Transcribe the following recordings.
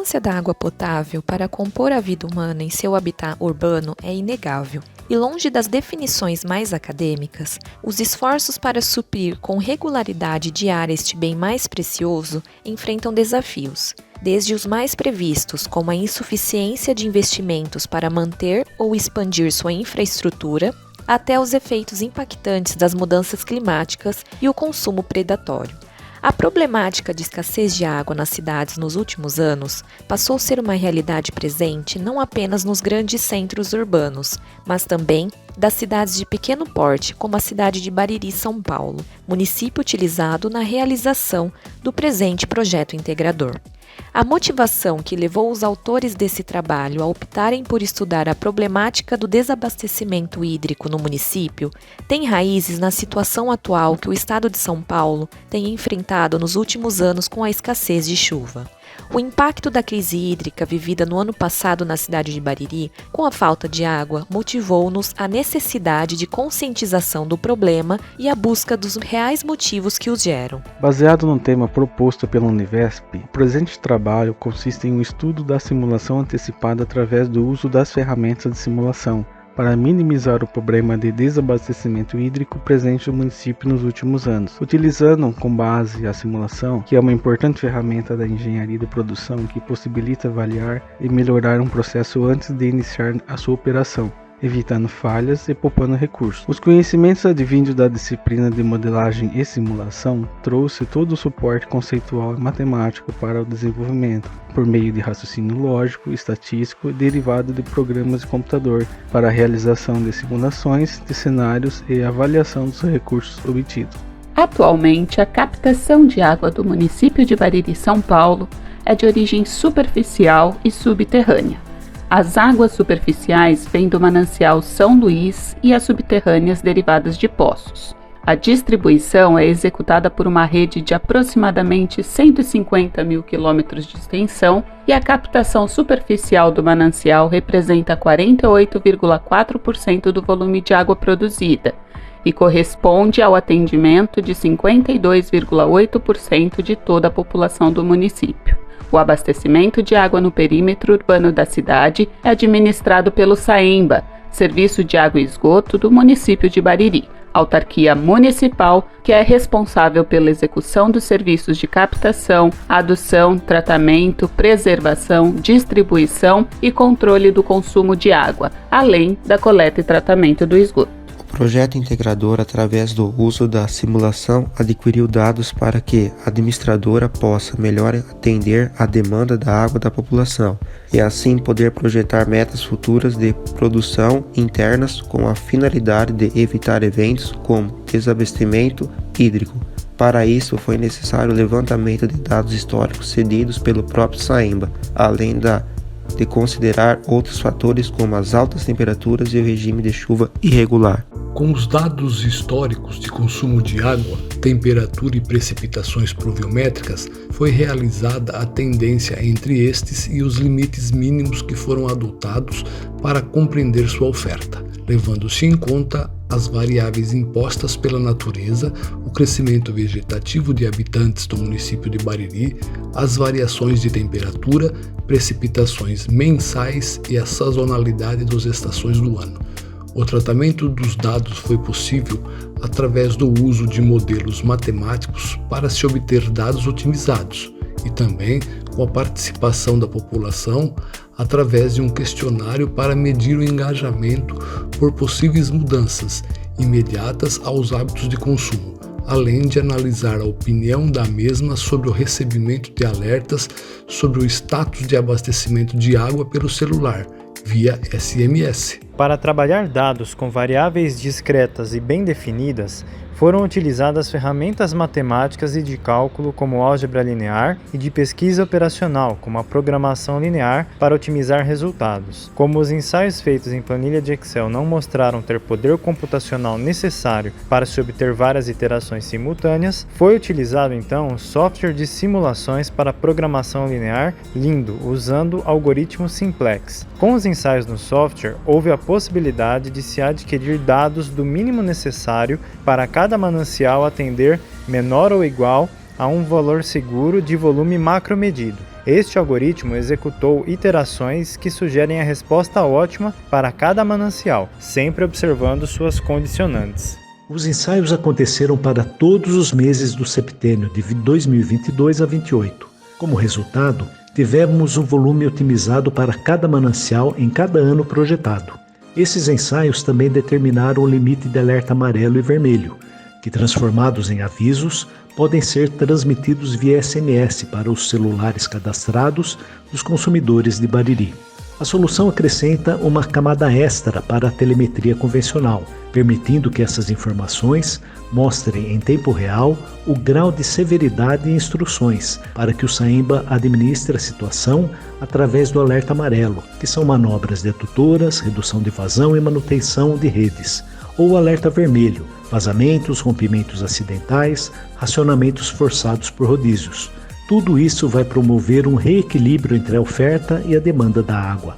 importância da água potável para compor a vida humana em seu habitat urbano é inegável. E longe das definições mais acadêmicas, os esforços para suprir com regularidade diária este bem mais precioso enfrentam desafios, desde os mais previstos, como a insuficiência de investimentos para manter ou expandir sua infraestrutura, até os efeitos impactantes das mudanças climáticas e o consumo predatório. A problemática de escassez de água nas cidades nos últimos anos passou a ser uma realidade presente não apenas nos grandes centros urbanos, mas também das cidades de pequeno porte, como a cidade de Bariri, São Paulo, município utilizado na realização do presente projeto integrador. A motivação que levou os autores desse trabalho a optarem por estudar a problemática do desabastecimento hídrico no município tem raízes na situação atual que o estado de São Paulo tem enfrentado nos últimos anos com a escassez de chuva. O impacto da crise hídrica vivida no ano passado na cidade de Bariri, com a falta de água, motivou-nos a necessidade de conscientização do problema e a busca dos reais motivos que os geram. Baseado no tema proposto pela Univesp, o presente trabalho consiste em um estudo da simulação antecipada através do uso das ferramentas de simulação, para minimizar o problema de desabastecimento hídrico presente no município nos últimos anos, utilizando como base a simulação, que é uma importante ferramenta da engenharia de produção que possibilita avaliar e melhorar um processo antes de iniciar a sua operação, evitando falhas e poupando recursos. Os conhecimentos advindos da disciplina de modelagem e simulação trouxe todo o suporte conceitual e matemático para o desenvolvimento, por meio de raciocínio lógico, estatístico, derivado de programas de computador, para a realização de simulações de cenários e avaliação dos recursos obtidos. Atualmente, a captação de água do município de Bariri, São Paulo, é de origem superficial e subterrânea. As águas superficiais vêm do manancial São Luís e as subterrâneas derivadas de poços. A distribuição é executada por uma rede de aproximadamente 150 mil quilômetros de extensão e a captação superficial do manancial representa 48,4% do volume de água produzida e corresponde ao atendimento de 52,8% de toda a população do município. O abastecimento de água no perímetro urbano da cidade é administrado pelo SAEMBA, Serviço de Água e Esgoto do município de Bariri, autarquia municipal que é responsável pela execução dos serviços de captação, adução, tratamento, preservação, distribuição e controle do consumo de água, além da coleta e tratamento do esgoto. O projeto integrador, através do uso da simulação, adquiriu dados para que a administradora possa melhor atender à demanda da água da população e assim poder projetar metas futuras de produção internas com a finalidade de evitar eventos como desabastecimento hídrico. Para isso, foi necessário o levantamento de dados históricos cedidos pelo próprio SAEMBA, além de considerar outros fatores como as altas temperaturas e o regime de chuva irregular. Com os dados históricos de consumo de água, temperatura e precipitações pluviométricas, foi realizada a tendência entre estes e os limites mínimos que foram adotados para compreender sua oferta, levando-se em conta as variáveis impostas pela natureza, o crescimento vegetativo de habitantes do município de Bariri, as variações de temperatura, precipitações mensais e a sazonalidade das estações do ano. O tratamento dos dados foi possível através do uso de modelos matemáticos para se obter dados otimizados e também com a participação da população através de um questionário para medir o engajamento por possíveis mudanças imediatas aos hábitos de consumo, além de analisar a opinião da mesma sobre o recebimento de alertas sobre o status de abastecimento de água pelo celular, via SMS. Para trabalhar dados com variáveis discretas e bem definidas, foram utilizadas ferramentas matemáticas e de cálculo como álgebra linear e de pesquisa operacional como a programação linear para otimizar resultados. Como os ensaios feitos em planilha de Excel não mostraram ter poder computacional necessário para se obter várias iterações simultâneas, foi utilizado então um software de simulações para programação linear Lindo, usando algoritmo simplex. Com os ensaios no software, houve a possibilidade de se adquirir dados do mínimo necessário para cada manancial atender menor ou igual a um valor seguro de volume macromedido. Este algoritmo executou iterações que sugerem a resposta ótima para cada manancial, sempre observando suas condicionantes. Os ensaios aconteceram para todos os meses do septênio de 2022 a 28. Como resultado, tivemos um volume otimizado para cada manancial em cada ano projetado. Esses ensaios também determinaram o limite de alerta amarelo e vermelho, que, transformados em avisos, podem ser transmitidos via SMS para os celulares cadastrados dos consumidores de Bariri. A solução acrescenta uma camada extra para a telemetria convencional, permitindo que essas informações mostrem em tempo real o grau de severidade e instruções para que o SAEMBA administre a situação através do alerta amarelo, que são manobras dedutoras, redução de vazão e manutenção de redes, ou o alerta vermelho, vazamentos, rompimentos acidentais, racionamentos forçados por rodízios. Tudo isso vai promover um reequilíbrio entre a oferta e a demanda da água.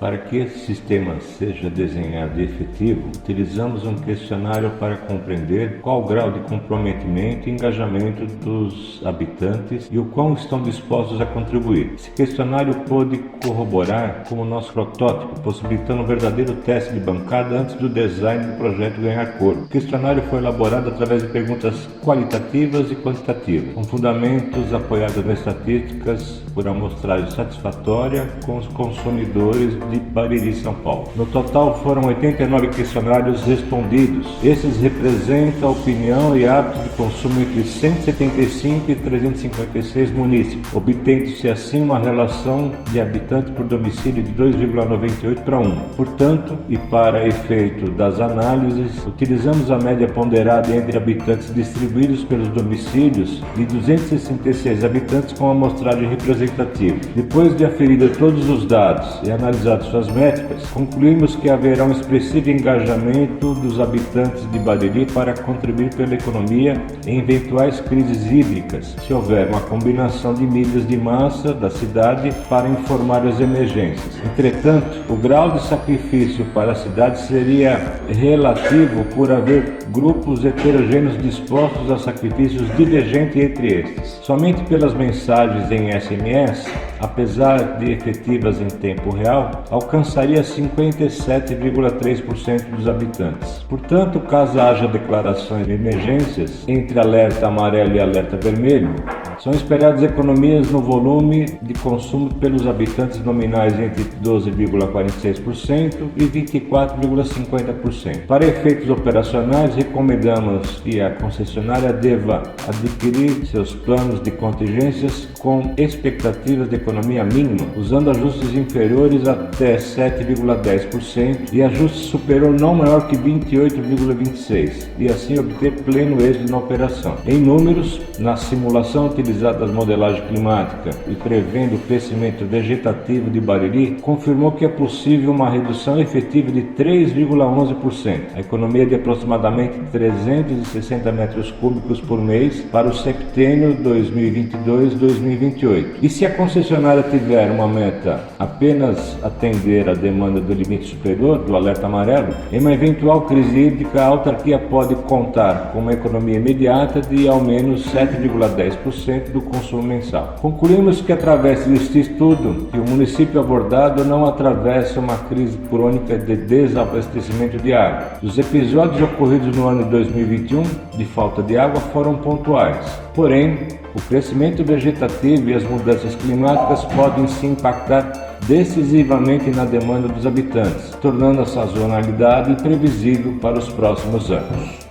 Para que esse sistema seja desenhado e efetivo, utilizamos um questionário para compreender qual o grau de comprometimento e engajamento dos habitantes e o quão estão dispostos a contribuir. Esse questionário pôde corroborar com o nosso protótipo, possibilitando um verdadeiro teste de bancada antes do design do projeto ganhar corpo. O questionário foi elaborado através de perguntas qualitativas e quantitativas, com fundamentos apoiados nas estatísticas por amostragem satisfatória com os consumidores de Bariri, São Paulo. No total foram 89 questionários respondidos. Esses representam a opinião e hábitos de consumo entre 175 e 356 munícipes, obtendo-se assim uma relação de habitantes por domicílio de 2,98 para 1. Portanto, e para efeito das análises, utilizamos a média ponderada entre habitantes distribuídos pelos domicílios de 266 habitantes com amostragem representativa. Depois de aferir todos os dados e analisar suas métricas, concluímos que haverá um expressivo engajamento dos habitantes de Bariri para contribuir pela economia em eventuais crises hídricas, se houver uma combinação de mídias de massa da cidade para informar as emergências. Entretanto, o grau de sacrifício para a cidade seria relativo por haver grupos heterogêneos dispostos a sacrifícios divergentes entre estes. Somente pelas mensagens em SMS, apesar de efetivas em tempo real, alcançaria 57,3% dos habitantes. Portanto, caso haja declarações de emergências entre alerta amarelo e alerta vermelho, são esperadas economias no volume de consumo pelos habitantes nominais entre 12,46% e 24,50%. Para efeitos operacionais, recomendamos que a concessionária deva adquirir seus planos de contingências com expectativas de economia mínima, usando ajustes inferiores até 7,10% e ajuste superior não maior que 28,26%, e assim obter pleno êxito na operação. Em números, na simulação utilizada das modelagens climáticas e prevendo o crescimento vegetativo de Bariri, confirmou que é possível uma redução efetiva de 3,11%, a economia de aproximadamente 360 metros cúbicos por mês para o septênio 2022-2028. E se a concessionária tiver uma meta apenas atender a demanda do limite superior do alerta amarelo, em uma eventual crise hídrica, a autarquia pode contar com uma economia imediata de ao menos 7,10% do consumo mensal. Concluímos que através deste estudo, que o município abordado não atravessa uma crise crônica de desabastecimento de água. Os episódios ocorridos no ano de 2021 de falta de água foram pontuais. Porém, o crescimento vegetativo e as mudanças climáticas podem se impactar decisivamente na demanda dos habitantes, tornando a sazonalidade imprevisível para os próximos anos.